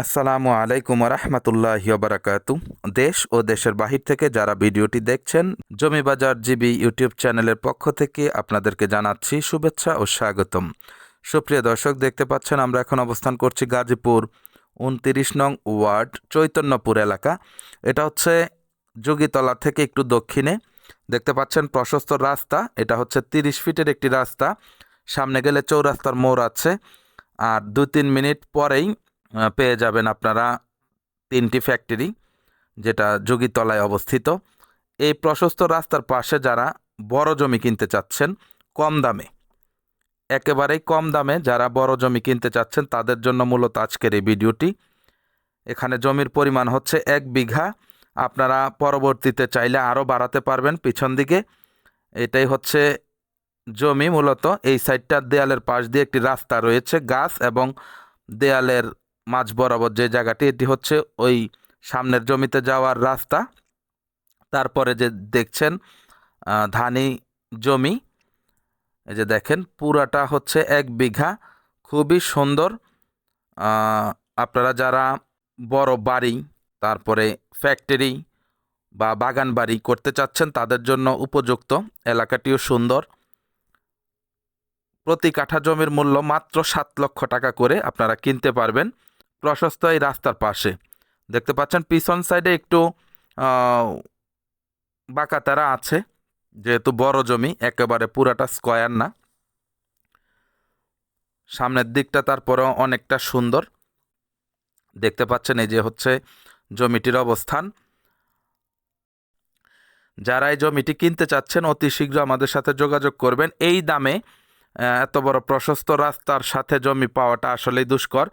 আসসালামু আলাইকুম রহমতুল্লাহি বারাকাতু। দেশ ও দেশের বাহির থেকে যারা ভিডিওটি দেখছেন, জমি বাজার জিবি ইউটিউব চ্যানেলের পক্ষ থেকে আপনাদেরকে জানাচ্ছি শুভেচ্ছা ও স্বাগতম। সুপ্রিয় দর্শক, দেখতে পাচ্ছেন আমরা এখন অবস্থান করছি গাজীপুর 29 নং ওয়ার্ড চৈতন্যপুর এলাকা। এটা হচ্ছে যোগীতলা থেকে একটু দক্ষিণে। দেখতে পাচ্ছেন প্রশস্ত রাস্তা, এটা হচ্ছে 30 ফিটের একটি রাস্তা। সামনে গেলে চৌরাস্তার মোড় আছে, আর 2-3 মিনিট পরেই পেয়ে যাবেন আপনারা 3টি ফ্যাক্টরি, যেটা যোগীতলায় অবস্থিত। এই প্রশস্ত রাস্তার পাশে যারা বড় জমি কিনতে চাচ্ছেন কম দামে, একেবারেই কম দামে যারা বড় জমি কিনতে চাচ্ছেন তাদের জন্য মূলত আজকের এই ভিডিওটি। এখানে জমির পরিমাণ হচ্ছে 1 বিঘা। আপনারা পরবর্তীতে চাইলে আরও বাড়াতে পারবেন পিছন দিকে। এটাই হচ্ছে জমি। মূলত এই সাইডটার দেয়ালের পাশ দিয়ে একটি রাস্তা রয়েছে, গাছ এবং দেয়ালের মাঝ বরাবর যে জায়গাটি, এটি হচ্ছে ওই সামনের জমিতে যাওয়ার রাস্তা। তারপরে যে দেখছেন ধানি জমি, এই যে দেখেন পুরাটা হচ্ছে 1 বিঘা, খুবই সুন্দর। আপনারা যারা বড় বাড়ি, তারপরে ফ্যাক্টরি বা বাগান বাড়ি করতে চাচ্ছেন তাদের জন্য উপযুক্ত। এলাকাটিও সুন্দর। প্রতি কাঠা জমির মূল্য মাত্র 7 লক্ষ টাকা করে আপনারা কিনতে পারবেন প্রশস্ত এই রাস্তার পাশে। দেখতে পাচ্ছেন পিছন সাইডে একটু বাঁকাতারা আছে, যেহেতু বড় জমি, একেবারে পুরাটা স্কয়ার না। সামনের দিকটা তারপরেও অনেকটা সুন্দর। দেখতে পাচ্ছেন এই যে হচ্ছে জমিটির অবস্থান। যারা এই জমিটি কিনতে চাচ্ছেন অতি শীঘ্র আমাদের সাথে যোগাযোগ করবেন। এই দামে এত বড় প্রশস্ত রাস্তার সাথে জমি পাওয়াটা আসলেই দুষ্কর।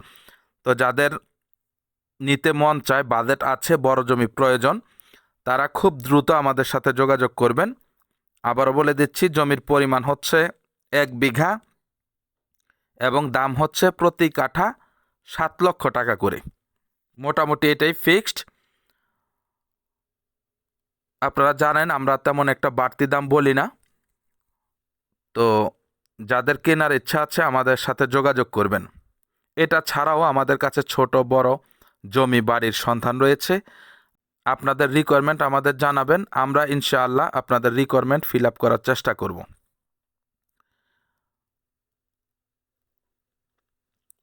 তো যাদের নিতে মন চায়, বাজেট আছে, বড় জমি প্রয়োজন, তারা খুব দ্রুত আমাদের সাথে যোগাযোগ করবেন। আবারও বলে দিচ্ছি, জমির পরিমাণ হচ্ছে 1 বিঘা এবং দাম হচ্ছে প্রতি কাঠা 7 লক্ষ টাকা করে। মোটামুটি এটাই ফিক্সড। আপনারা জানেন আমরা তেমন একটা বাড়তি দাম বলি না। তো যাদের কেনার ইচ্ছা আছে আমাদের সাথে যোগাযোগ করবেন। এটা ছাড়াও আমাদের কাছে ছোট বড় জমি বাড়ির সন্ধান রয়েছে। আপনাদের রিকোয়ারমেন্ট আমাদের জানাবেন, আমরা ইনশাআল্লাহ আপনাদের রিকোয়ারমেন্ট ফিল আপ করার চেষ্টা করব।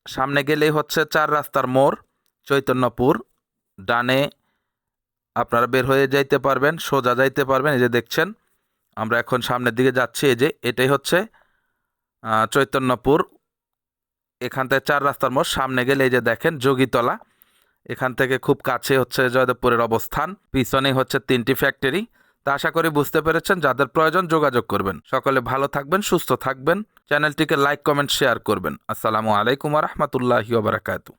সামনে গেলেই হচ্ছে 4 রাস্তার মোড় চৈতন্যপুর। ডানে আপনারা বের হয়ে যাইতে পারবেন, সোজা যাইতে পারবেন। এই যে দেখছেন আমরা এখন সামনের দিকে যাচ্ছি। এই যে এটাই হচ্ছে চৈতন্যপুর। এখান থেকে 4 রাস্তার মোড়। সামনে গেলে এই যে দেখেন যোগীতলা, এখান থেকে খুব কাছে হচ্ছে জয়দেবপুরের অবস্থান। পিছনেই হচ্ছে 3টি ফ্যাক্টরি। তা আশা করি বুঝতে পেরেছেন। যাদের প্রয়োজন যোগাযোগ করবেন। সকলে ভালো থাকবেন, সুস্থ থাকবেন। চ্যানেলটিকে লাইক, কমেন্ট, শেয়ার করবেন। আসসালামু আলাইকুম রহমতুল্লাহি ওয়া বারাকাতুহু।